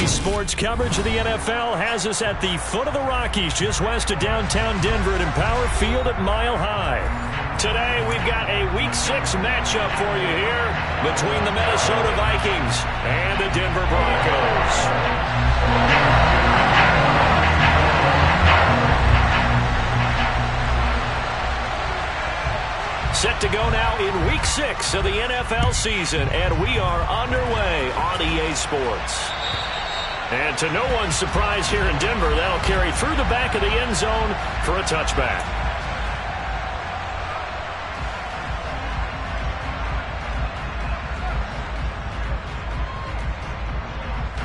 NBC Sports coverage of the NFL has us at the foot of the Rockies, just west of downtown Denver at Empower Field at Mile High. Today, we've got a Week 6 matchup for you here between the Minnesota Vikings and the Denver Broncos. Set to go now in Week 6 of the NFL season, and we are underway on EA Sports. And to no one's surprise here in Denver, that'll carry through the back of the end zone for a touchback.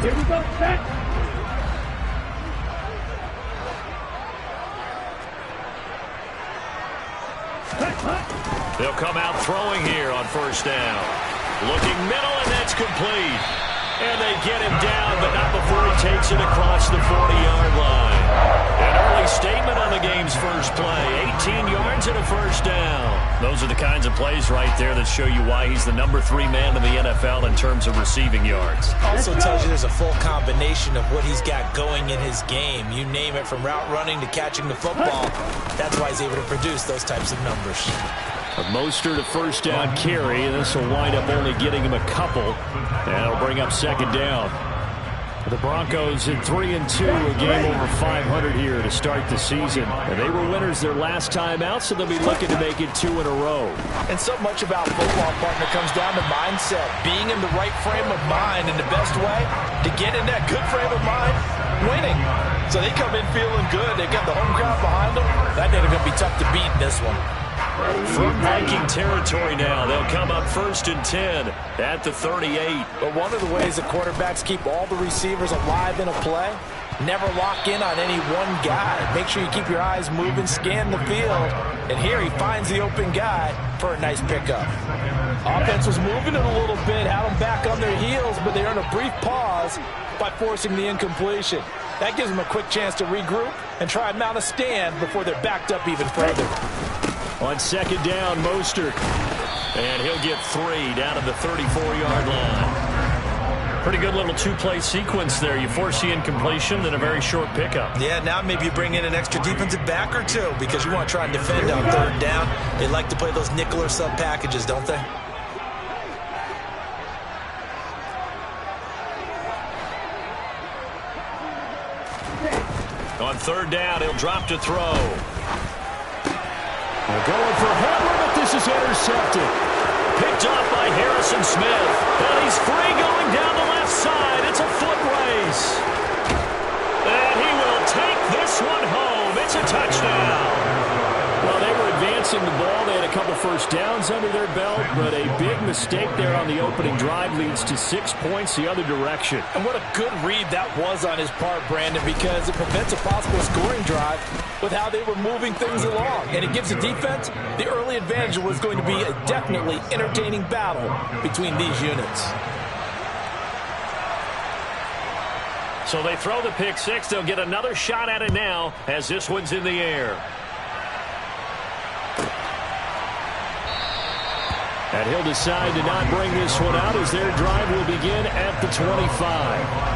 Here we go, set. They'll come out throwing here on first down. Looking middle, and that's complete. And they get him down, but not before he takes it across the 40-yard line. An early statement on the game's first play. 18 yards and a first down. Those are the kinds of plays right there that show you why he's the number 3 man in the NFL in terms of receiving yards. Also tells you there's a full combination of what he's got going in his game. You name it, from route running to catching the football. That's why he's able to produce those types of numbers. Mostert a first down carry, and this will wind up only getting him a couple, and it'll bring up second down. The Broncos in 3-2, a game over 500 here to start the season. And they were winners their last time out, so they'll be looking to make it 2 in a row. And so much about football, partner, comes down to mindset. Being in the right frame of mind, and the best way to get in that good frame of mind, winning. So they come in feeling good. They've got the home crowd behind them. That they're going to be tough to beat in this one. From Viking territory now, they'll come up 1st and 10 at the 38. But one of the ways that quarterbacks keep all the receivers alive in a play, never lock in on any one guy. Make sure you keep your eyes moving, scan the field. And here he finds the open guy for a nice pickup. Offense was moving it a little bit, had them back on their heels, but they earned a brief pause by forcing the incompletion. That gives them a quick chance to regroup and try and mount a stand before they're backed up even further. On second down, Mostert. And he'll get 3 down to the 34-yard line. Pretty good little 2-play sequence there. You force the incompletion, then a very short pickup. Yeah, now maybe you bring in an extra defensive back or two because you want to try and defend on third down. They like to play those nickel or sub packages, don't they? On third down, he'll drop to throw. They're going for Hamler, but this is intercepted. Picked off by Harrison Smith. And he's free going down the left side. It's a foot race. And he will take this one home. It's a touchdown. Well, they were advancing the ball. They had a couple first downs under their belt, but a big mistake there on the opening drive leads to 6 points the other direction. And what a good read that was on his part, Brandon, because it prevents a possible scoring drive with how they were moving things along. And it gives the defense the early advantage. Was going to be a definitely entertaining battle between these units. So they throw the pick 6. They'll get another shot at it now as this one's in the air. And he'll decide to not bring this one out as their drive will begin at the 25.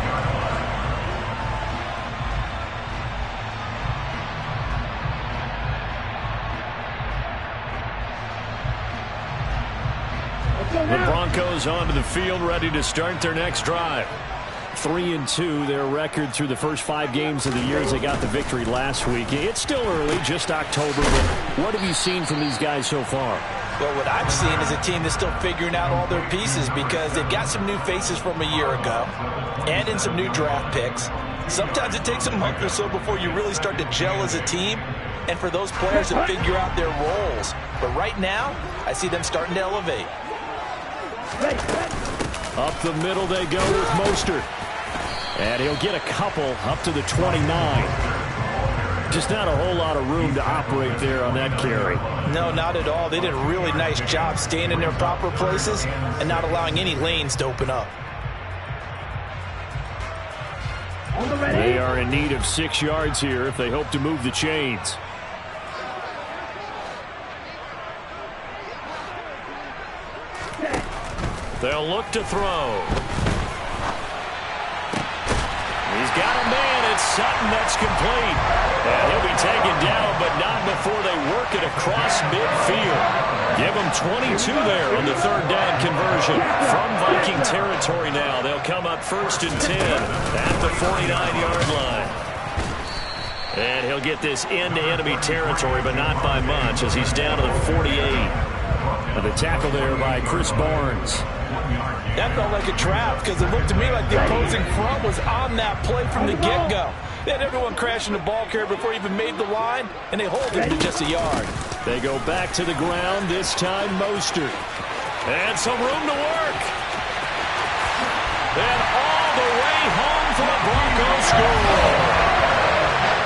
The Broncos onto the field, ready to start their next drive. 3-2, their record through the first 5 games of the year as they got the victory last week. It's still early, just October, but what have you seen from these guys so far? Well, what I've seen is a team that's still figuring out all their pieces because they've got some new faces from a year ago and in some new draft picks. Sometimes it takes a month or so before you really start to gel as a team and for those players to figure out their roles. But right now, I see them starting to elevate. Up the middle they go with Mostert. And he'll get a couple up to the 29. Just not a whole lot of room to operate there on that carry. No, not at all. They did a really nice job staying in their proper places and not allowing any lanes to open up. They are in need of 6 yards here if they hope to move the chains. They'll look to throw. got a man. It's Sutton that's complete. And he'll be taken down, but not before they work it across midfield. Give them 22 there on the third down conversion. From Viking territory now, they'll come up 1st and 10 at the 49-yard line. And he'll get this into enemy territory, but not by much as he's down to the 48. And the tackle there by Chris Barnes. That felt like a trap because it looked to me like the opposing front was on that play from the get-go. They had everyone crashing the ball carrier before he even made the line, and they hold him to just a yard. They go back to the ground, this time Mostert. And some room to work. And all the way home for the Broncos score.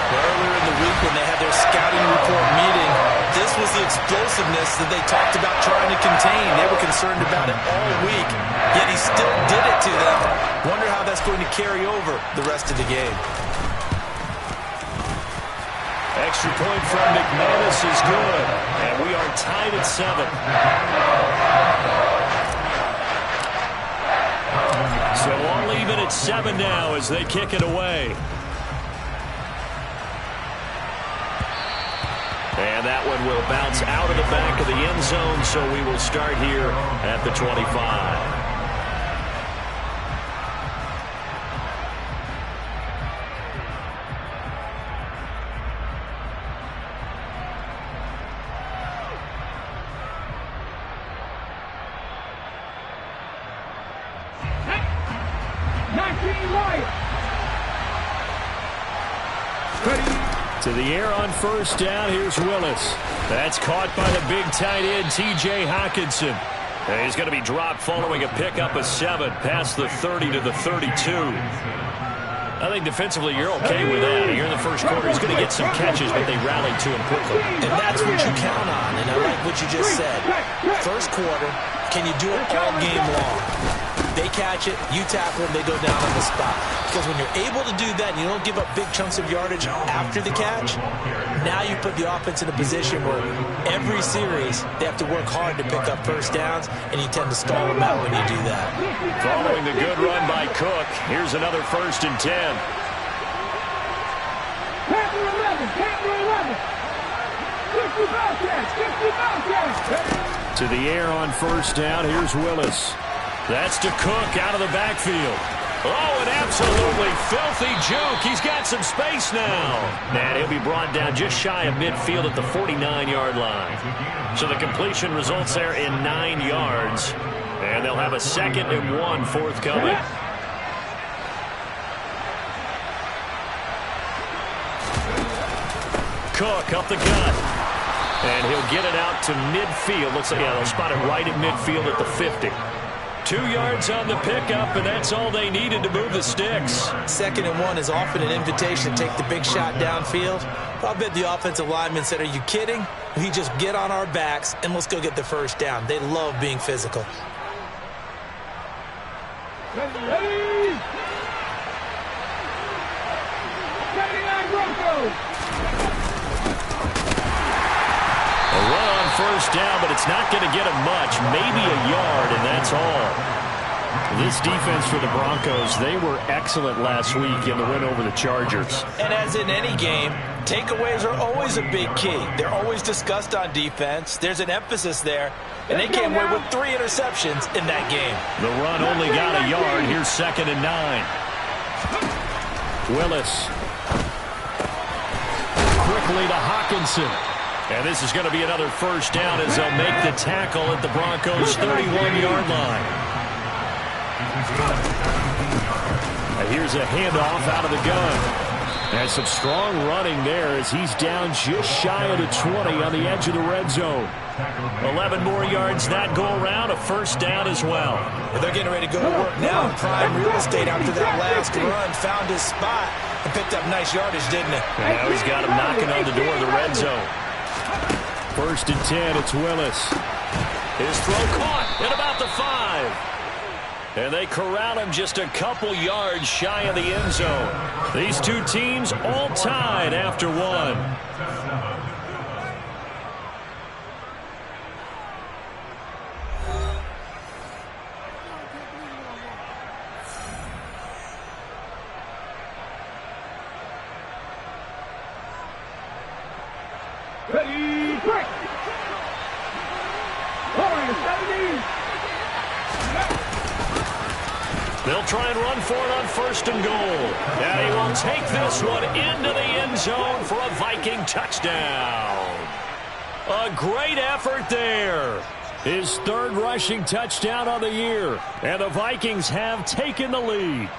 Earlier in the week when they had their scouting report meeting, this was the explosiveness that they talked about trying to contain. They were concerned about it all week, yet he still did it to them. Wonder how that's going to carry over the rest of the game. Extra point from McManus is good, and we are tied at 7. So all even at 7 now as they kick it away. And that one will bounce out of the back of the end zone, so we will start here at the 25. To the air on 1st down, here's Willis. That's caught by the big tight end, T.J. Hockenson. And he's going to be dropped following a pickup of 7 past the 30 to the 32. I think defensively you're okay with that. Here in the first quarter, he's going to get some catches, but they rallied to him quickly. And that's what you count on, and I like what you just said. First quarter, can you do it all game long? They catch it, you tackle them, they go down on the spot. Because when you're able to do that and you don't give up big chunks of yardage after the catch, now you put the offense in a position where every series they have to work hard to pick up first downs, and you tend to stall them out when you do that. Following the good run by Cook, here's another 1st and 10. Panther 11, Panther 11. 50 Bobcats, 50 Bobcats. To the air on 1st down, here's Willis. That's to Cook out of the backfield. Oh, an absolutely filthy juke. He's got some space now. And he'll be brought down just shy of midfield at the 49-yard line. So the completion results there in 9 yards. And they'll have a 2nd and 1 forthcoming. Cook up the gut. And he'll get it out to midfield. Looks like, yeah, they'll spot it right at midfield at the 50. 2 yards on the pickup, and that's all they needed to move the sticks. 2nd and 1 is often an invitation to take the big shot downfield. I bet the offensive linemen said, are you kidding? We just get on our backs, and let's go get the first down. They love being physical. Ready! 79 Broncos! A run on 1st down, but it's not going to get him much. Maybe a yard, and that's all. This defense for the Broncos, they were excellent last week in the win over the Chargers. And as in any game, takeaways are always a big key. They're always discussed on defense. There's an emphasis there, and they came away with 3 interceptions in that game. The run only got a yard. Here's 2nd and 9. Willis. Quickly to Hockenson. And this is going to be another 1st down as they'll make the tackle at the Broncos' 31-yard line. And here's a handoff out of the gun. And some strong running there as he's down just shy of the 20 on the edge of the red zone. 11 more yards that go around, a 1st down as well. They're getting ready to go to work now in prime real estate after that last run. Found his spot and picked up nice yardage, didn't it? And now he's got him knocking on the door of the red zone. 1st and 10, it's Willis. His throw caught at about the 5. And they corral him just a couple yards shy of the end zone. These two teams all tied after 1. Ready, break. Over 70. They'll try and run for it on 1st and goal. And he will take this one into the end zone for a Viking touchdown. A great effort there. His 3rd rushing touchdown of the year. And the Vikings have taken the lead.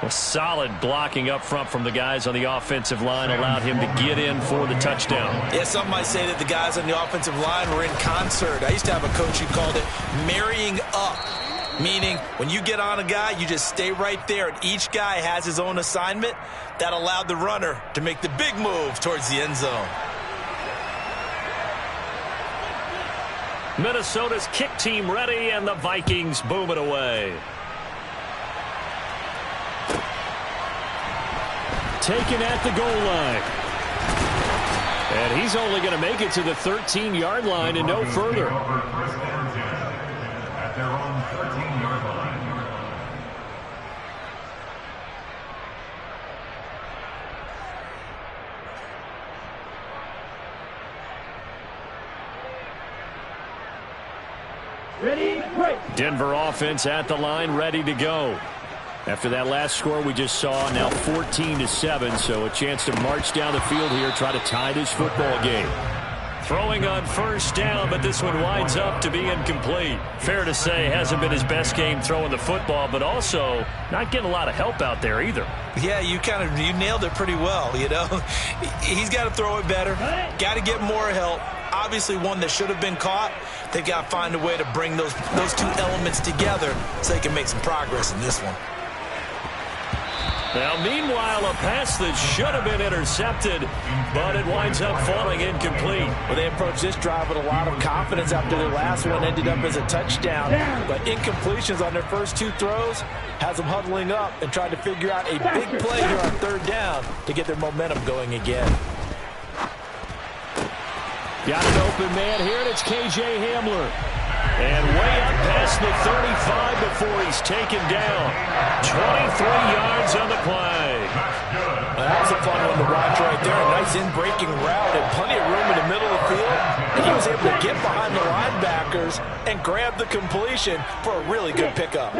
A solid blocking up front from the guys on the offensive line allowed him to get in for the touchdown. Yeah, some might say that the guys on the offensive line were in concert. I used to have a coach who called it marrying up. Meaning, when you get on a guy, you just stay right there, and each guy has his own assignment. That allowed the runner to make the big move towards the end zone. Minnesota's kick team ready, and the Vikings boom it away. Taken at the goal line. And he's only going to make it to the 13-yard line and no further. At their own 13-yard line. Ready, break. Denver offense at the line, ready to go. After that last score we just saw, now 14-7, so a chance to march down the field here, try to tie this football game. Throwing on 1st down, but this one winds up to be incomplete. Fair to say, hasn't been his best game throwing the football, but also not getting a lot of help out there either. Yeah, you nailed it pretty well, you know. He's got to throw it better, got to get more help. Obviously one that should have been caught. They've got to find a way to bring those two elements together so they can make some progress in this one. Now, meanwhile, a pass that should have been intercepted, but it winds up falling incomplete. Well, they approached this drive with a lot of confidence after their last one ended up as a touchdown. But incompletions on their first 2 throws has them huddling up and trying to figure out a big play here on 3rd down to get their momentum going again. Got an open man here, and it's K.J. Hamler. And way up past the 35 before he's taken down. 23 yards on the play. Well, that was a fun one to watch right there. A nice in-breaking route and plenty of room in the middle of the field. And he was able to get behind the linebackers and grab the completion for a really good pickup.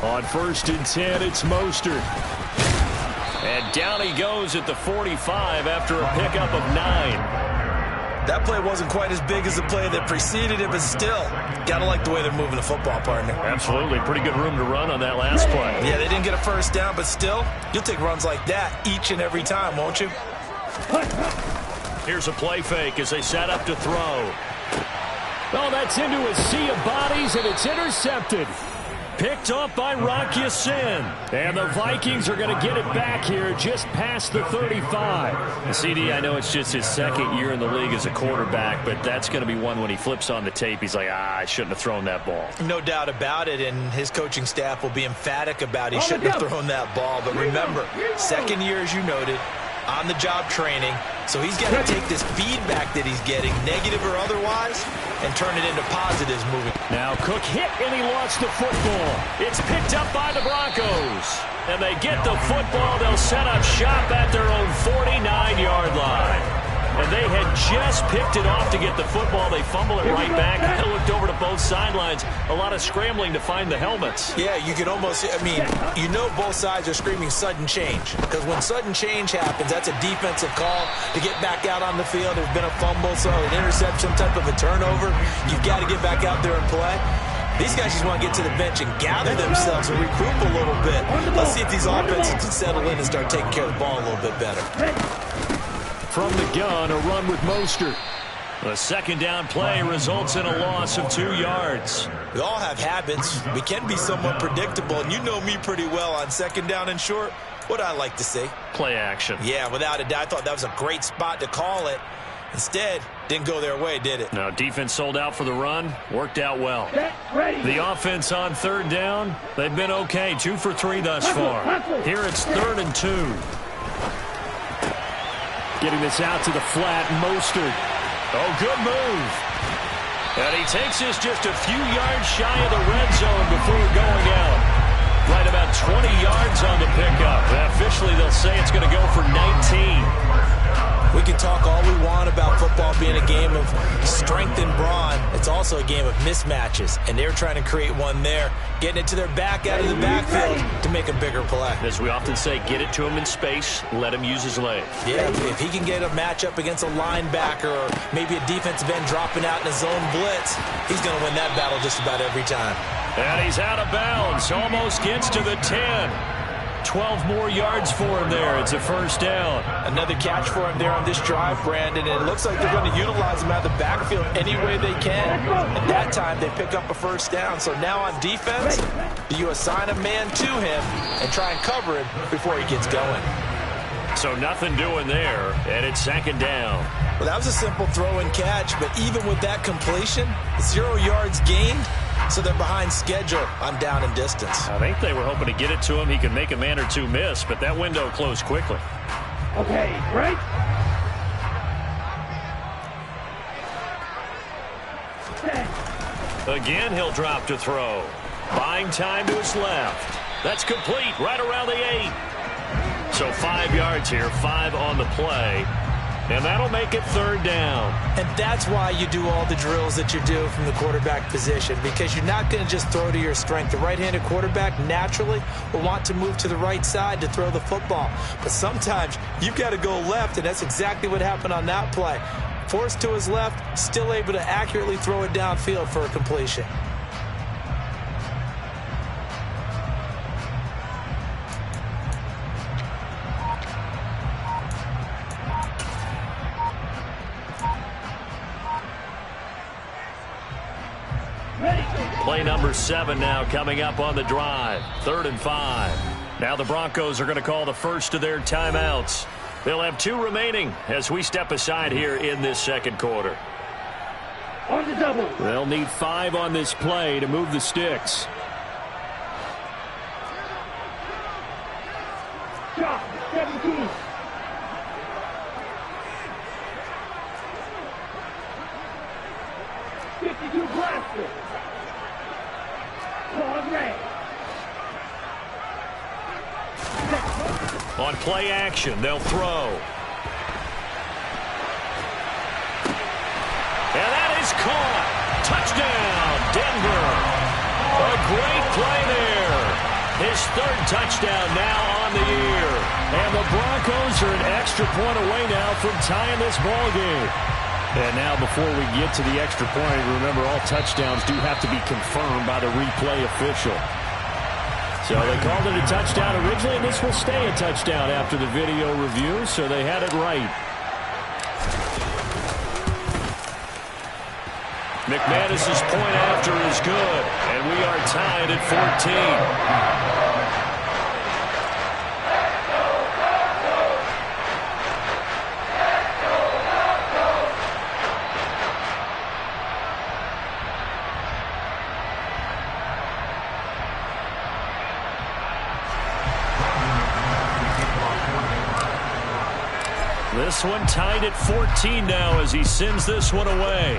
On 1st and 10, it's Mostert. And down he goes at the 45 after a pickup of 9. That play wasn't quite as big as the play that preceded it, but still, got to like the way they're moving the football, partner. Absolutely. Pretty good room to run on that last play. Yeah, they didn't get a 1st down, but still, you'll take runs like that each and every time, won't you? Here's a play fake as they set up to throw. Oh, that's into a sea of bodies, and it's intercepted. Picked off by Rock Ya-Sin. And the Vikings are going to get it back here just past the 35. The CD, I know it's just his 2nd year in the league as a quarterback, but that's going to be one when he flips on the tape. He's like, I shouldn't have thrown that ball. No doubt about it, and his coaching staff will be emphatic about he shouldn't have thrown that ball. But remember, 2nd year, as you noted, on-the-job training. So he's got to take this feedback that he's getting, negative or otherwise, and turn it into positives moving. Now Cook hit, and he lost the football. It's picked up by the Broncos. And they get the football. They'll set up shop at their own 49-yard line. And they had just picked it off to get the football. They fumble it right back. I looked over to both sidelines. A lot of scrambling to find the helmets. Yeah, you can almost, I mean, you know both sides are screaming sudden change. Because when sudden change happens, that's a defensive call to get back out on the field. There's been a fumble, so an interception, type of a turnover. You've got to get back out there and play. These guys just want to get to the bench and gather themselves and regroup a little bit. Let's see if these offenses can settle in and start taking care of the ball a little bit better. From the gun, a run with Mostert. The 2nd down play results in a loss of 2 yards. We all have habits. We can be somewhat predictable, and you know me pretty well on 2nd down and short. What I like to see. Play action. Yeah, without a doubt. I thought that was a great spot to call it. Instead, didn't go their way, did it? No, defense sold out for the run. Worked out well. The offense on 3rd down, they've been okay. 2 for 3 thus far. Here it's 3rd and 2. Getting this out to the flat, Mostert. Oh, good move. And he takes us just a few yards shy of the red zone before going out. Right about 20 yards on the pickup. Officially, they'll say it's going to go for 19. We can talk all we want about football being a game of strength and brawn. It's also a game of mismatches, and they're trying to create one there, getting it to their back out of the backfield to make a bigger play. As we often say, get it to him in space, let him use his legs. Yeah, if he can get a matchup against a linebacker or maybe a defensive end dropping out in a zone blitz, he's going to win that battle just about every time. And he's out of bounds, almost gets to the 10. 12 more yards for him there. It's a first down. Another catch for him there on this drive, Brandon. And it looks like they're going to utilize him out of the backfield any way they can. At that time, they pick up a first down. So now on defense, do you assign a man to him and try and cover him before he gets going? So nothing doing there, and it's second down. Well, that was a simple throw and catch, but even with that completion, 0 yards gained. So they're behind schedule on down and distance. I think they were hoping to get it to him. He could make a man or two miss, but that window closed quickly. Okay, break. Again, he'll drop to throw. Buying time to his left. That's complete, right around the 8. So 5 yards here, 5 on the play. And that'll make it third down. And that's why you do all the drills that you do from the quarterback position, because you're not going to just throw to your strength. The right-handed quarterback naturally will want to move to the right side to throw the football. But sometimes you've got to go left, and that's exactly what happened on that play. Forced to his left, still able to accurately throw it downfield for a completion. Play number 7 now coming up on the drive. 3rd and 5. Now the Broncos are going to call the first of their timeouts. They'll have 2 remaining as we step aside here in this second quarter. On the double. They'll need 5 on this play to move the sticks. Shot, 17. Blaster. On play action, they'll throw. And that is caught. Touchdown, Denver. A great play there. His 3rd touchdown now on the year. And the Broncos are an extra point away now from tying this ball game. And now before we get to the extra point, remember all touchdowns do have to be confirmed by the replay official. So they called it a touchdown originally, and this will stay a touchdown after the video review, so they had it right. McManus's point after is good, and we are tied at 14. This one tied at 14 now as he sends this one away.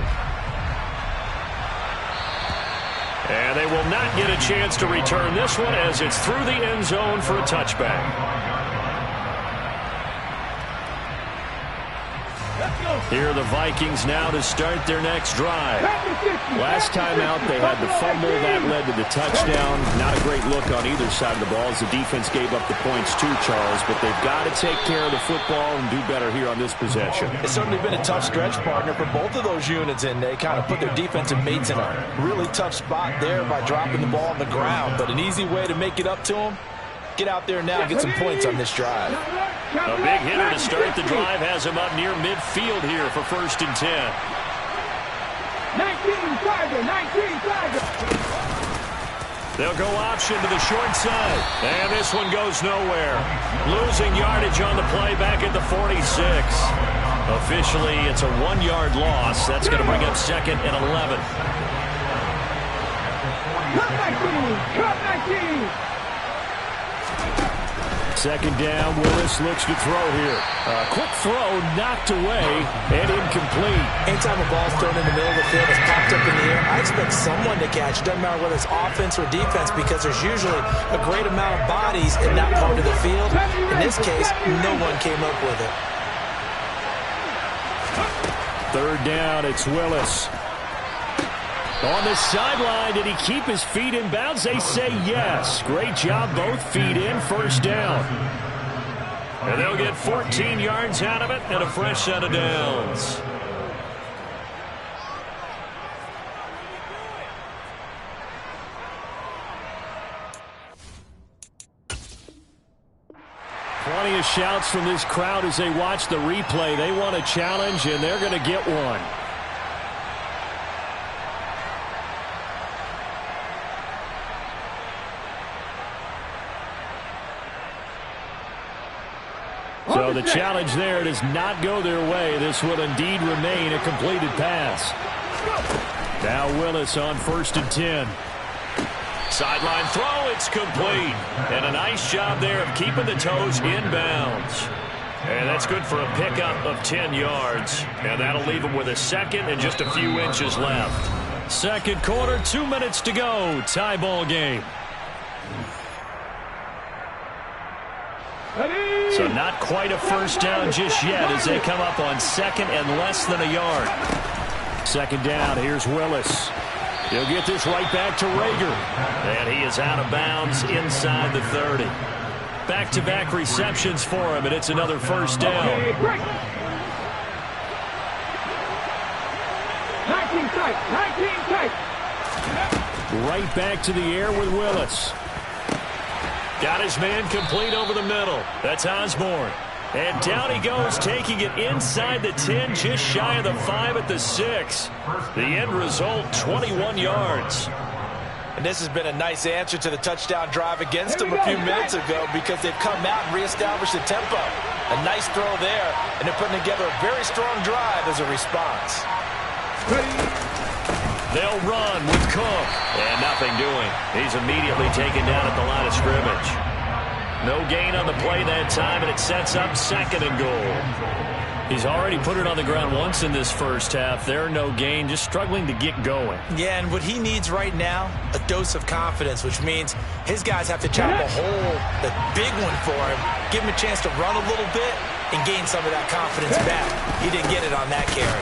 And they will not get a chance to return this one as it's through the end zone for a touchback. Here are the Vikings now to start their next drive. Last time out, they had the fumble. That led to the touchdown. Not a great look on either side of the ball as the defense gave up the points too, Charles. But they've got to take care of the football and do better here on this possession. It's certainly been a tough stretch, partner, for both of those units, and they kind of put their defensive mates in a really tough spot there by dropping the ball on the ground. But an easy way to make it up to them, get out there now and get some points on this drive. A big hitter to start the drive has him up near midfield here for 1st and 10. 19 Tiger, 19 Tiger. They'll go option to the short side. And this one goes nowhere. Losing yardage on the play back at the 46. Officially, it's a 1-yard loss. That's going to bring up 2nd and 11. Cut 19! Cut 19! Second down, Willis looks to throw here. Quick throw, knocked away, and incomplete. Anytime a ball's thrown in the middle of the field, it's popped up in the air, I expect someone to catch. Doesn't matter whether it's offense or defense, because there's usually a great amount of bodies in that part of the field. In this case, no one came up with it. Third down, it's Willis. On the sideline, did he keep his feet in bounds? They say yes. Great job, both feet in, first down. And they'll get 14 yards out of it and a fresh set of downs. Plenty of shouts from this crowd as they watch the replay. They want a challenge, and they're going to get one. So the challenge there does not go their way. This will indeed remain a completed pass. Now Willis on 1st and 10. Sideline throw, it's complete. And a nice job there of keeping the toes inbounds. And that's good for a pickup of 10 yards. And that'll leave him with a second and just a few inches left. Second quarter, 2 minutes to go. Tie ball game. So not quite a first down just yet as they come up on second and less than a yard. Second down, here's Willis. He'll get this right back to Rager. And he is out of bounds inside the 30. Back-to-back receptions for him, and it's another first down. 19 tight, 19 tight. Right back to the air with Willis. Got his man complete over the middle. That's Osborne. And down he goes, taking it inside the 10, just shy of the 5 at the 6. The end result, 21 yards. And this has been a nice answer to the touchdown drive against them a few minutes ago, because they've come out and reestablished the tempo. A nice throw there, and they're putting together a very strong drive as a response. They'll run with Cook. And nothing doing. He's immediately taken down at the line of scrimmage. No gain on the play that time, and it sets up second and goal. He's already put it on the ground once in this first half. There, no gain, just struggling to get going. Yeah, and what he needs right now, a dose of confidence, which means his guys have to chop a hole, the big one for him, give him a chance to run a little bit and gain some of that confidence back. He didn't get it on that carry.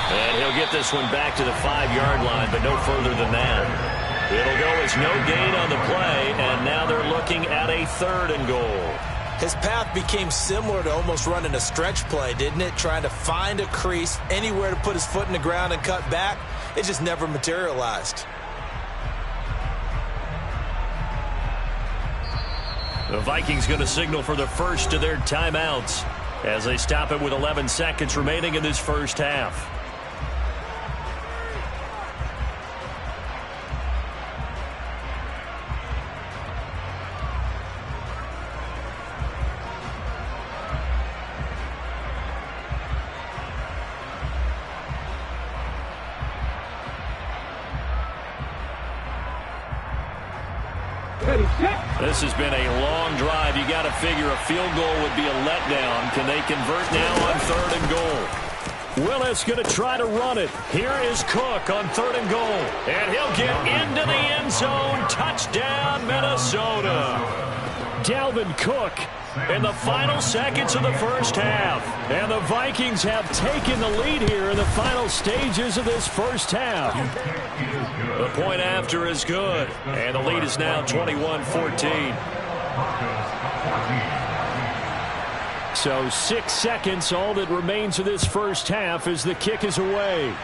And he'll get this one back to the 5-yard line, but no further than that. It'll go as no gain on the play, and now they're looking at a 3rd and goal. His path became similar to almost running a stretch play, didn't it? Trying to find a crease, anywhere to put his foot in the ground and cut back. It just never materialized. The Vikings going to signal for the first of their timeouts as they stop it with 11 seconds remaining in this first half. This has been a long drive. You got to figure a field goal would be a letdown. Can they convert now on 3rd and goal? Willis going to try to run it. Here is Cook on 3rd and goal. And he'll get into the end zone. Touchdown, Minnesota. Dalvin Cook in the final seconds of the first half. And the Vikings have taken the lead here in the final stages of this first half. The point after is good. And the lead is now 21-14. So 6 seconds, all that remains of this first half as the kick is away.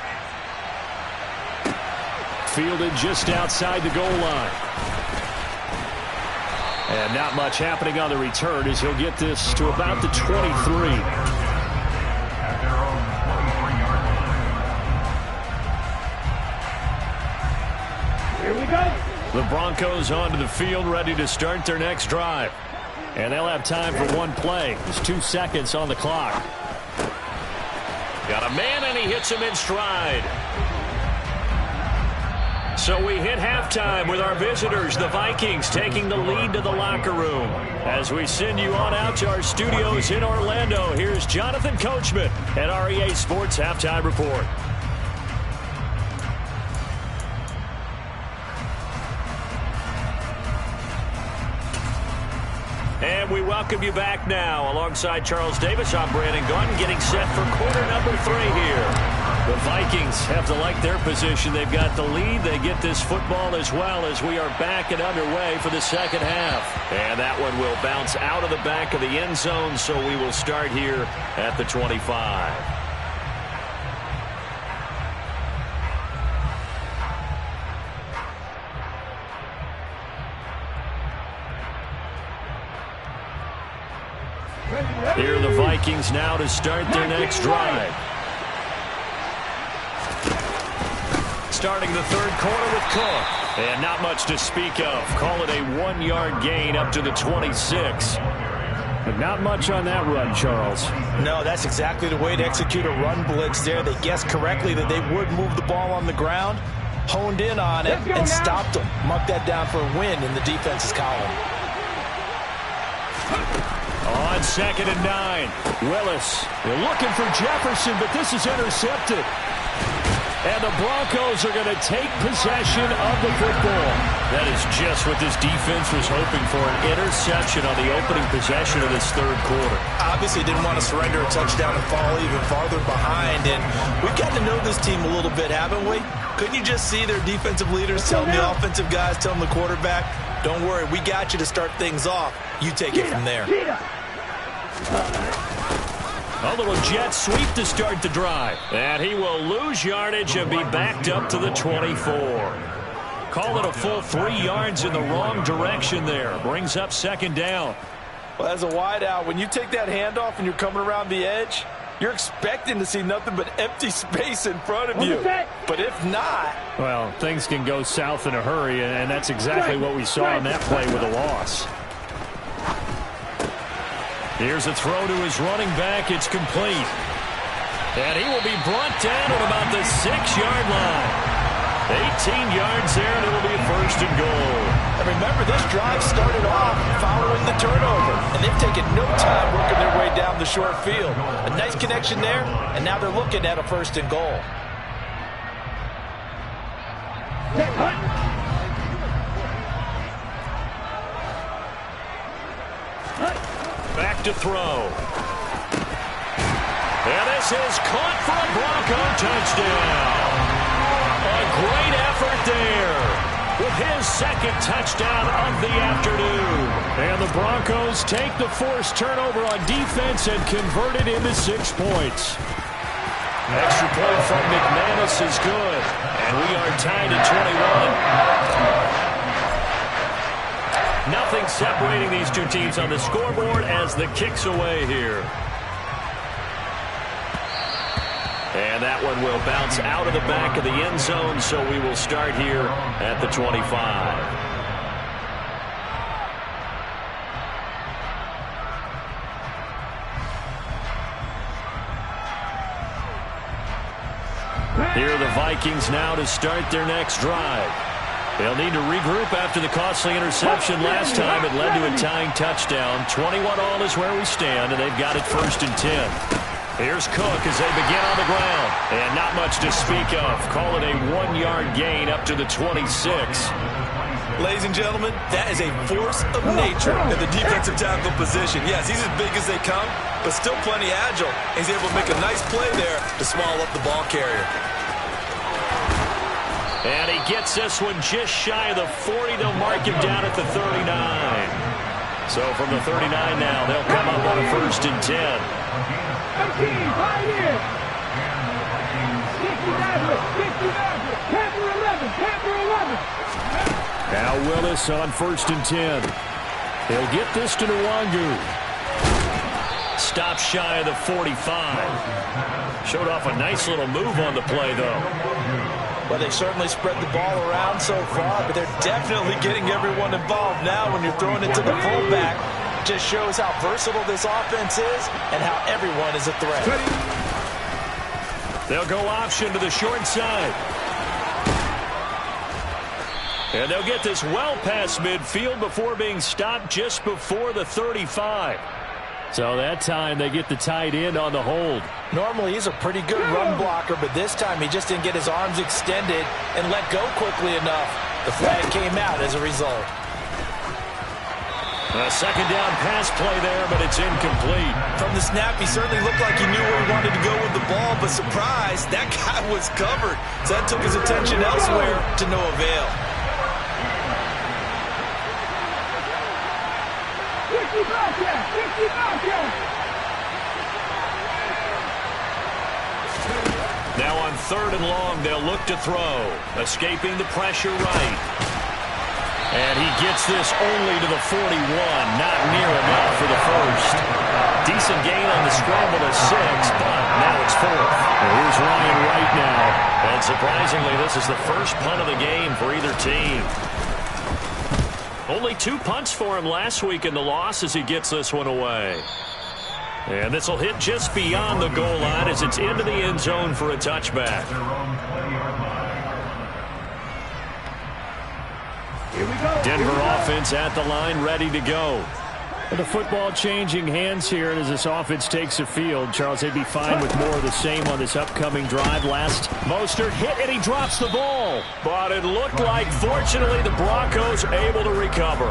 Fielded just outside the goal line. And not much happening on the return as he'll get this to about the 23. Here we go. The Broncos onto the field, ready to start their next drive. And they'll have time for one play. There's 2 seconds on the clock. Got a man, and he hits him in stride. So we hit halftime with our visitors, the Vikings, taking the lead to the locker room. As we send you on out to our studios in Orlando, here's Jonathan Coachman at REA Sports Halftime Report. And we welcome you back now. Alongside Charles Davis, I'm Brandon Gaudin, getting set for quarter number 3 here. The Vikings have to like their position. They've got the lead. They get this football as well as we are back and underway for the second half. And that one will bounce out of the back of the end zone, so we will start here at the 25. Here are the Vikings now to start their next drive. Starting the third quarter with Cook. And not much to speak of. Call it a 1-yard gain up to the 26. But not much on that run, Charles. No, that's exactly the way to execute a run blitz there. They guessed correctly that they would move the ball on the ground, honed in on it, and stopped them. Mark that down for a win in the defense's column. On 2nd and 9, Willis. They're looking for Jefferson, but this is intercepted. And the Broncos are going to take possession of the football. That is just what this defense was hoping for, an interception on the opening possession of this third quarter. Obviously didn't want to surrender a touchdown and fall even farther behind. And we've gotten to know this team a little bit, haven't we? Couldn't you just see their defensive leaders telling the offensive guys, telling the quarterback, don't worry, we got you to start things off. You take it from there. A little jet sweep to start the drive. And he will lose yardage and be backed up to the 24. Call it a full 3 yards in the wrong direction there. Brings up 2nd down. Well, as a wideout, when you take that handoff and you're coming around the edge, you're expecting to see nothing but empty space in front of you. But if not... well, things can go south in a hurry, and that's exactly what we saw on that play with a loss. Here's a throw to his running back. It's complete. And he will be brought down at about the 6-yard line. 18 yards there, and it'll be 1st and goal. And remember, this drive started off following the turnover, and they've taken no time working their way down the short field. A nice connection there, and now they're looking at a 1st and goal. Back to throw. And this is caught for a Bronco touchdown. A great effort there with his 2nd touchdown of the afternoon. And the Broncos take the forced turnover on defense and convert it into 6 points. Extra point from McManus is good. And we are tied at 21. Nothing separating these two teams on the scoreboard as the kick's away here. And that one will bounce out of the back of the end zone, so we will start here at the 25. Here are the Vikings now to start their next drive. They'll need to regroup after the costly interception last time. It led to a tying touchdown. 21-all is where we stand, and they've got it 1st and 10. Here's Cook as they begin on the ground. And not much to speak of. Call it a 1-yard gain up to the 26. Ladies and gentlemen, that is a force of nature in the defensive tackle position. Yes, he's as big as they come, but still plenty agile. He's able to make a nice play there to swallow up the ball carrier. And he gets this one just shy of the 40. They'll mark him down at the 39. So from the 39 now, they'll come up on a 1st and 10. Now Willis on 1st and 10. He'll get this to Nwangu. Stop shy of the 45. Showed off a nice little move on the play, though. Well, they've certainly spread the ball around so far, but they're definitely getting everyone involved now when you're throwing it to the fullback. It just shows how versatile this offense is and how everyone is a threat. They'll go option to the short side. And they'll get this well past midfield before being stopped just before the 35. So that time they get the tight end on the hold. Normally he's a pretty good run blocker, but this time he just didn't get his arms extended and let go quickly enough. The flag came out as a result. A second down pass play there, but it's incomplete. From the snap, he certainly looked like he knew where he wanted to go with the ball, but surprise, that guy was covered. So that took his attention elsewhere to no avail. Now on 3rd and long, they'll look to throw. Escaping the pressure right. And he gets this only to the 41. Not near enough for the first. Decent gain on the scramble to 6, but now it's 4th. And here's Ryan right now. And surprisingly, this is the first punt of the game for either team. Only 2 punts for him last week in the loss as he gets this one away. And this will hit just beyond the goal line as it's into the end zone for a touchback. Here we go. Denver offense at the line, ready to go. And the football changing hands here as this offense takes the field. Charles, they'd be fine with more of the same on this upcoming drive. Last, Mostert hit and he drops the ball. But it looked like, fortunately, the Broncos able to recover.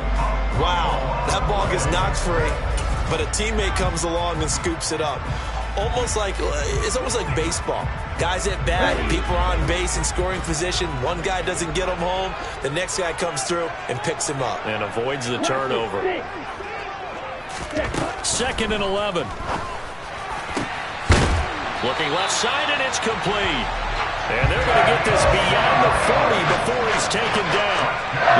Wow, that ball gets knocked free, but a teammate comes along and scoops it up. It's almost like baseball. Guys at bat, people are on base in scoring position. One guy doesn't get him home. The next guy comes through and picks him up. And avoids the turnover. 2nd and 11. Looking left side, and it's complete. And they're going to get this beyond the 40 before he's taken down.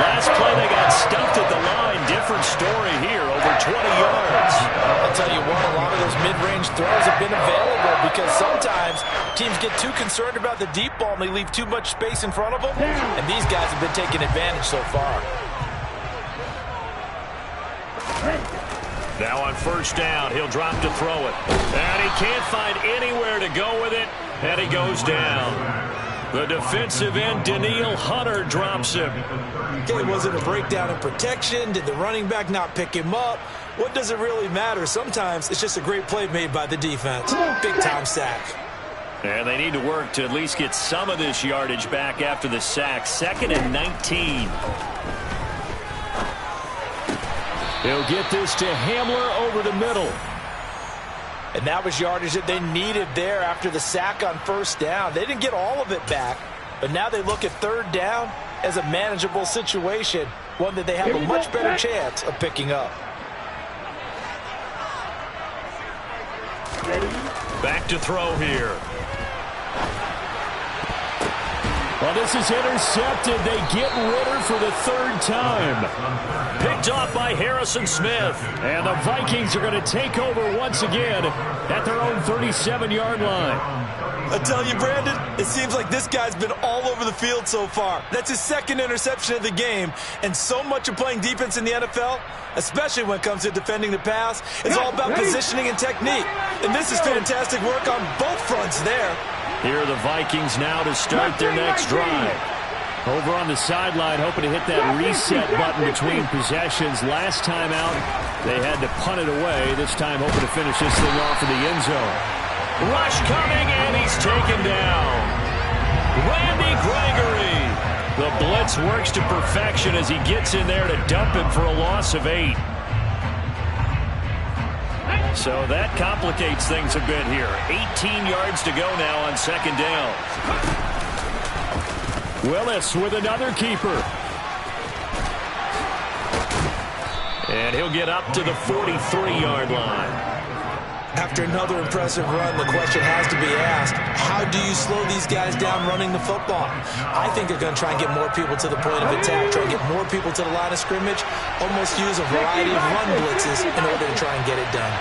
Last play, they got stuffed at the line. Different story here, over 20 yards. I'll tell you what, a lot of those mid-range throws have been available because sometimes teams get too concerned about the deep ball and they leave too much space in front of them. And these guys have been taking advantage so far. Now on 1st down, he'll drop to throw it. And he can't find anywhere to go with it, and he goes down. The defensive end, Danielle Hunter, drops him. Okay, was it a breakdown in protection? Did the running back not pick him up? What does it really matter? Sometimes it's just a great play made by the defense. Big-time sack. And they need to work to at least get some of this yardage back after the sack. 2nd and 19. He'll get this to Hamler over the middle. And that was yardage that they needed there after the sack on 1st down. They didn't get all of it back, but now they look at 3rd down as a manageable situation, one that they have a much better chance of picking up. Back to throw here. Well, this is intercepted. They get Ritter for the 3rd time. Picked off by Harrison Smith. And the Vikings are going to take over once again at their own 37-yard line. I tell you, Brandon, it seems like this guy's been all over the field so far. That's his 2nd interception of the game. And so much of playing defense in the NFL, especially when it comes to defending the pass, is all about positioning and technique. And this is fantastic work on both fronts there. Here are the Vikings now to start their next drive. Over on the sideline, hoping to hit that reset button between possessions. Last time out, they had to punt it away. This time, hoping to finish this thing off in the end zone. Rush coming, and he's taken down. Randy Gregory. The blitz works to perfection as he gets in there to dump him for a loss of 8. So that complicates things a bit here. 18 yards to go now on 2nd down. Willis with another keeper. And he'll get up to the 43-yard line. After another impressive run, the question has to be asked, how do you slow these guys down running the football? I think they're going to try and get more people to the point of attack, try and get more people to the line of scrimmage, almost use a variety of run blitzes in order to try and get it done.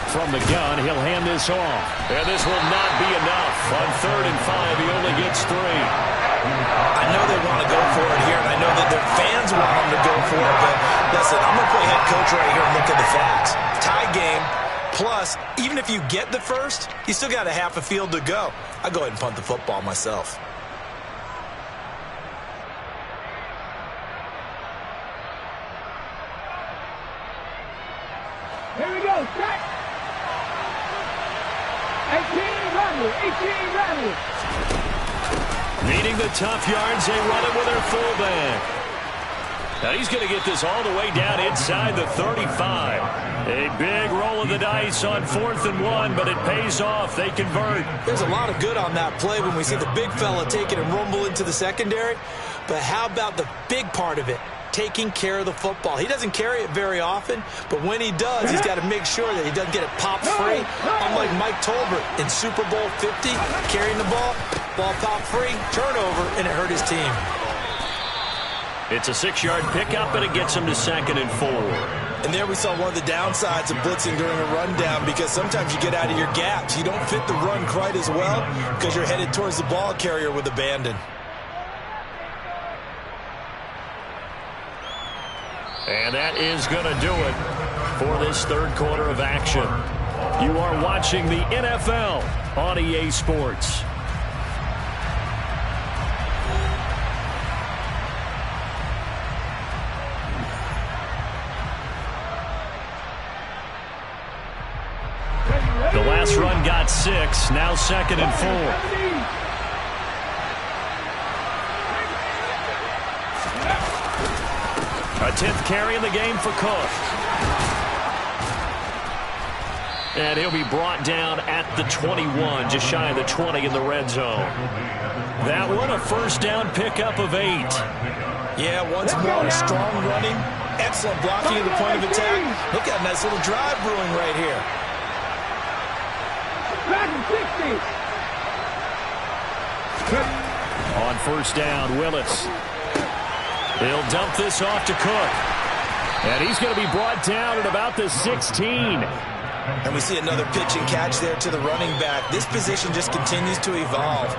From the gun, he'll hand this off. And this will not be enough. On 3rd and 5, he only gets 3. I know they want to go for it here, and I know that their fans want them to go for it, but listen, I'm going to play head coach right here and look at the facts. Tie game, Plus, even if you get the first, you still got a half a field to go. I'll go ahead and punt the football myself. Here we go, set. 18 Randall, 18 Randall. Needing the tough yards, they run it with their fullback. Now he's going to get this all the way down inside the 35. A big roll of the dice on 4th and 1, but it pays off. They convert. There's a lot of good on that play when we see the big fella take it and rumble into the secondary. But how about the big part of it? Taking care of the football. He doesn't carry it very often, but when he does, he's got to make sure that he doesn't get it popped free. Unlike Mike Tolbert in Super Bowl 50, carrying the ball popped free, turnover, and it hurt his team. It's a 6-yard pickup, and it gets him to 2nd and 4. And there we saw one of the downsides of blitzing during a rundown, because sometimes you get out of your gaps. You don't fit the run quite as well because you're headed towards the ball carrier with abandon. And that is going to do it for this third quarter of action. You are watching the NFL on EA Sports. The last run got 6, now 2nd and 4. A 10th carry in the game for Cook. And he'll be brought down at the 21, just shy of the 20 in the red zone. That one a first down pickup of 8. Yeah, once more, strong running, excellent blocking at the point of attack. Look at a nice little drive brewing right here. 60. On first down, Willis. He'll dump this off to Cook. And he's going to be brought down at about the 16. And we see another pitch and catch there to the running back. This position just continues to evolve.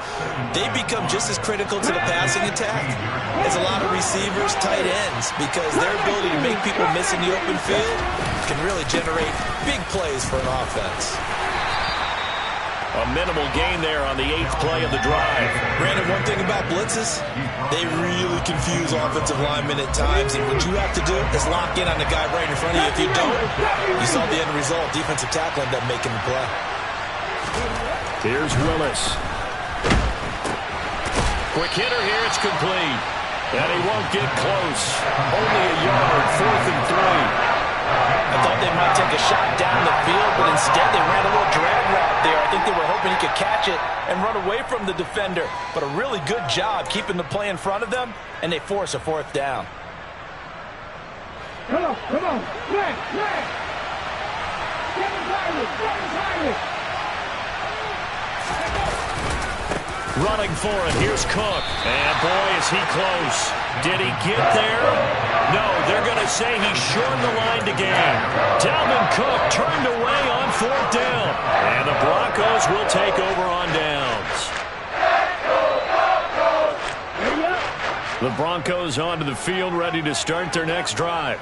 They become just as critical to the passing attack as a lot of receivers, tight ends, because their ability to make people miss in the open field can really generate big plays for an offense. A minimal gain there on the 8th play of the drive. Brandon, one thing about blitzes, they really confuse offensive linemen at times, and what you have to do is lock in on the guy right in front of you. If you don't, you saw the end result. Defensive tackle ended up making the play. Here's Willis. Quick hitter here, it's complete. And he won't get close. Only a yard, 4th and 3. I thought they might take a shot down the field, but instead they ran a little drag route there. I think they were hoping he could catch it and run away from the defender. But a really good job keeping the play in front of them, and they force a 4th down. Come on, play. Get inside it. Running for it. Here's Cook. And boy, is he close. Did he get there? No, they're going to say he shortened the line to gain. Dalvin Cook turned away on 4th down. And the Broncos will take over on downs. The Broncos onto the field, ready to start their next drive.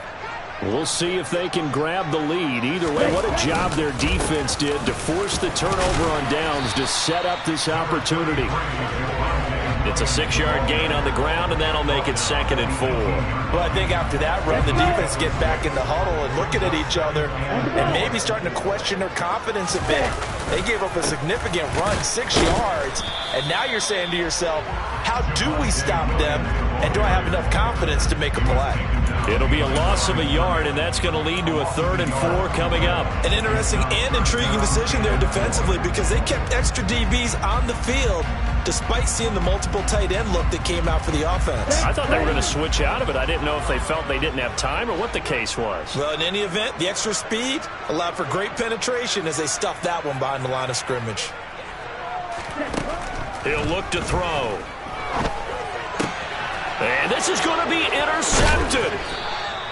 We'll see if they can grab the lead. Either way, what a job their defense did to force the turnover on downs to set up this opportunity. It's a 6-yard gain on the ground, and that'll make it 2nd and 4. Well, I think after that run, the defense get back in the huddle and looking at each other and maybe starting to question their confidence a bit. They gave up a significant run, 6 yards, and now you're saying to yourself, how do we stop them, and do I have enough confidence to make a play? It'll be a loss of a yard, and that's going to lead to a 3rd and 4 coming up. An interesting and intriguing decision there defensively, because they kept extra DBs on the field despite seeing the multiple tight end look that came out for the offense. I thought they were going to switch out of it. I didn't know if they felt they didn't have time or what the case was. Well, in any event, the extra speed allowed for great penetration as they stuffed that one behind the line of scrimmage. He'll look to throw. And this is going to be intercepted.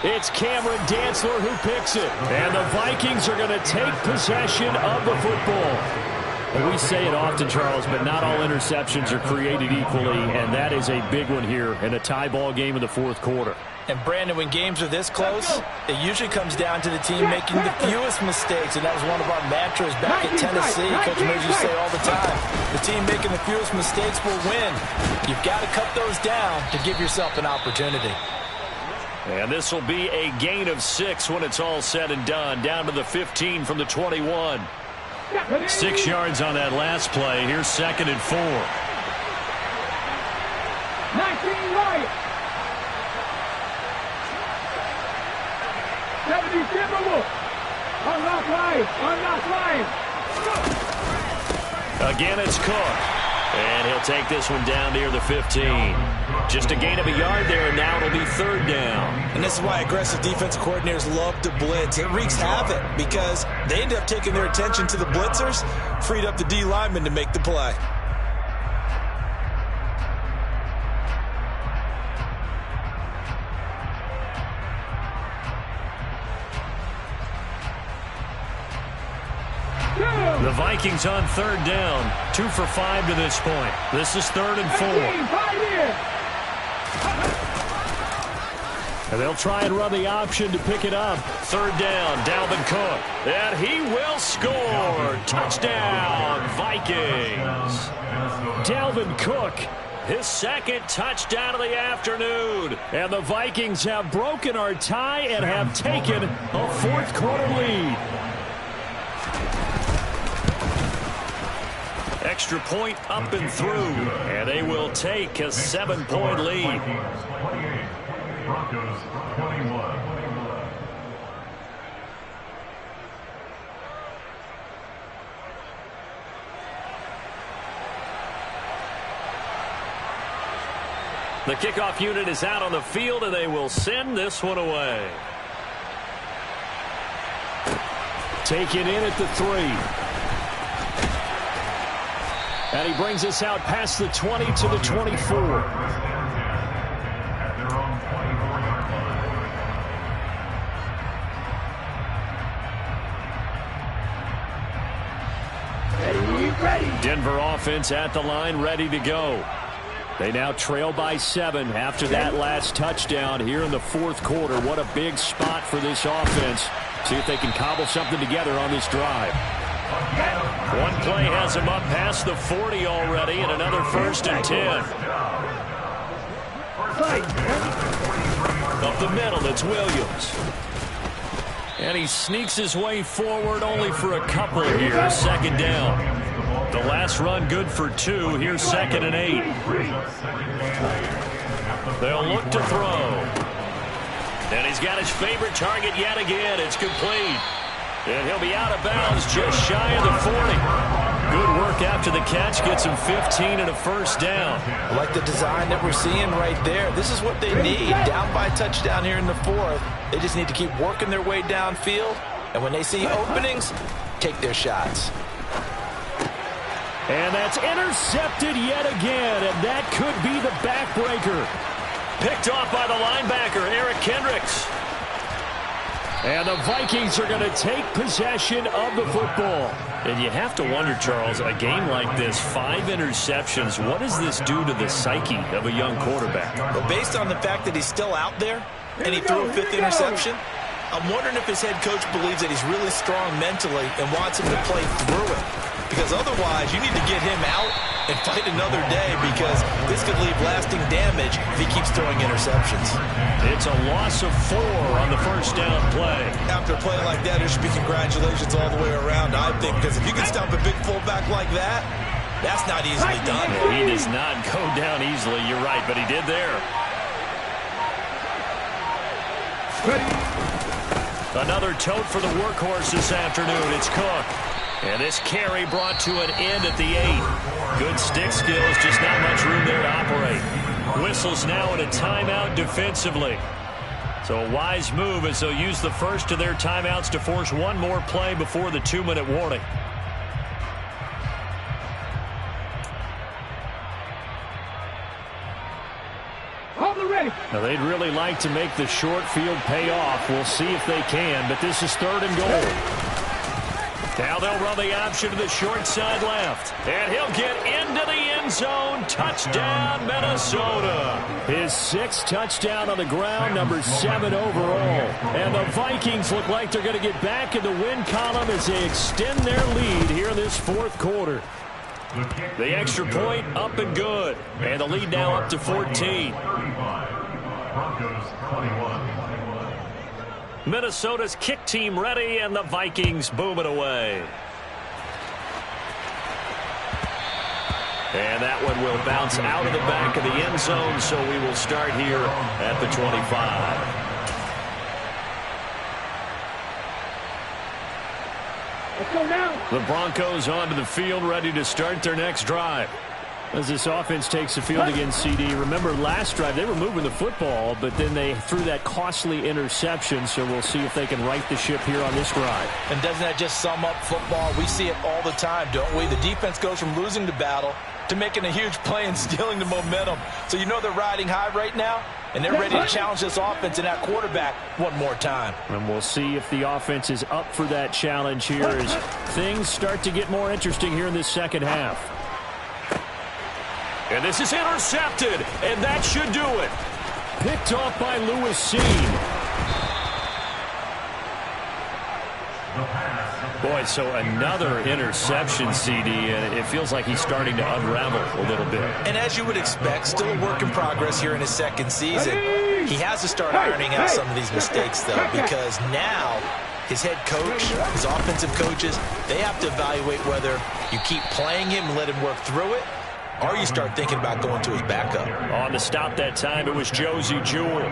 It's Cameron Dantzler who picks it. And the Vikings are going to take possession of the football. And we say it often, Charles, but not all interceptions are created equally, and that is a big one here in a tie ball game in the 4th quarter. And Brandon, when games are this close, it usually comes down to the team making the fewest mistakes, and that was one of our mantras back at Tennessee. Coach Murray used to say all the time, the team making the fewest mistakes will win. You've got to cut those down to give yourself an opportunity. And this will be a gain of 6 when it's all said and done, down to the 15 from the 21. 6 yards on that last play. Here's 2nd and 4. 19 right. 70 Timberwolves. Unlock line. Unlock line. Again, it's Cook. And he'll take this one down near the 15. Just a gain of a yard there, and now it'll be 3rd down. And this is why aggressive defensive coordinators love to blitz. It wreaks havoc because they end up taking their attention to the blitzers, freed up the D lineman to make the play. The Vikings on 3rd down. 2 for 5 to this point. This is 3rd and 4. And they'll try and run the option to pick it up. 3rd down, Dalvin Cook. And he will score. Touchdown, Vikings. Dalvin Cook, his 2nd touchdown of the afternoon. And the Vikings have broken our tie and have taken a 4th quarter lead. Extra point up and through, and they will take a 7-point lead. Broncos 21. The kickoff unit is out on the field, and they will send this one away. Taken in at the 3. And he brings us out past the 20 to the 24. Denver offense at the line, ready to go. They now trail by 7 after that last touchdown here in the 4th quarter. What a big spot for this offense. See if they can cobble something together on this drive. One play has him up past the 40 already, and another 1st and 10. Up the middle, it's Williams. And he sneaks his way forward only for a couple here. 2nd down. The last run good for 2. Here's 2nd and 8. They'll look to throw. And he's got his favorite target yet again. It's complete. And he'll be out of bounds just shy of the 40. Good work after the catch. Gets him 15 and a 1st down. I like the design that we're seeing right there. This is what they need. Down by a touchdown here in the 4th. They just need to keep working their way downfield. And when they see openings, take their shots. And that's intercepted yet again. And that could be the backbreaker. Picked off by the linebacker, Eric Kendricks. And the Vikings are going to take possession of the football. And you have to wonder, Charles, a game like this, 5 interceptions, what does this do to the psyche of a young quarterback? Well, based on the fact that he's still out there and he threw a 5th interception, I'm wondering if his head coach believes that he's really strong mentally and wants him to play through it. Because otherwise, you need to get him out and fight another day, because this could leave lasting damage if he keeps throwing interceptions. It's a loss of 4 on the 1st down play. After a play like that, there should be congratulations all the way around, I think, because if you can stop a big fullback like that, that's not easily done. He does not go down easily, you're right, but he did there. Another tote for the workhorse this afternoon. It's Cook. And this carry brought to an end at the 8. Good stick skills, just not much room there to operate. Whistles now in a timeout defensively. So a wise move as they'll use the first of their timeouts to force one more play before the 2-minute warning. Now they'd really like to make the short field pay off. We'll see if they can, but this is 3rd and goal. Now they'll run the option to the short side left. And he'll get into the end zone. Touchdown, Minnesota. His 6th touchdown on the ground, number 7 overall. And the Vikings look like they're going to get back in the win column as they extend their lead here in this 4th quarter. The extra point up and good. And the lead now up to 14. Broncos 21. Minnesota's kick team ready, and the Vikings boom it away. And that one will bounce out of the back of the end zone, so we will start here at the 25. Let's go now. The Broncos onto the field, ready to start their next drive. As this offense takes the field against CD, remember last drive they were moving the football, but then they threw that costly interception, so we'll see if they can right the ship here on this drive. And doesn't that just sum up football? We see it all the time, don't we? The defense goes from losing the battle to making a huge play and stealing the momentum. So you know they're riding high right now, and they're ready to challenge this offense and that quarterback one more time. And we'll see if the offense is up for that challenge here as things start to get more interesting here in this second half. And this is intercepted, and that should do it. Picked off by Lewis Seen. Boy, so another interception, CD, and it feels like he's starting to unravel a little bit. And as you would expect, still a work in progress here in his 2nd season. He has to start ironing out some of these mistakes, though, because now his head coach, his offensive coaches, they have to evaluate whether you keep playing him and let him work through it, or you start thinking about going to his backup. On the stop that time, it was Josie Jewell.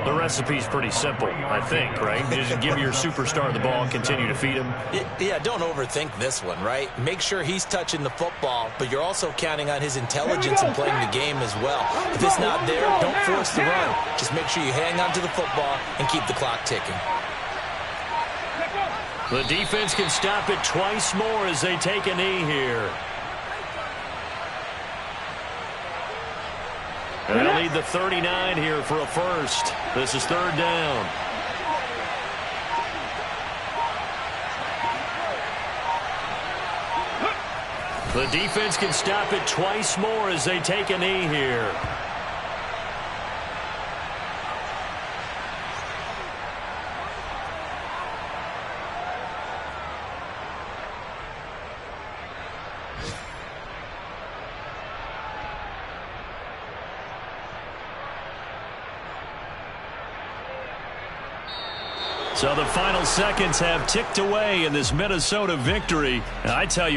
The recipe's pretty simple, I think, right? Just give your superstar the ball and continue to feed him. Yeah, don't overthink this one, right? Make sure he's touching the football, but you're also counting on his intelligence in playing the game as well. If it's not there, don't force the run. Just make sure you hang on to the football and keep the clock ticking. The defense can stop it twice more as they take a knee here. And they'll need the 39 here for a first. This is 3rd down. The defense can stop it twice more as they take a knee here. So the final seconds have ticked away in this Minnesota victory. And I tell you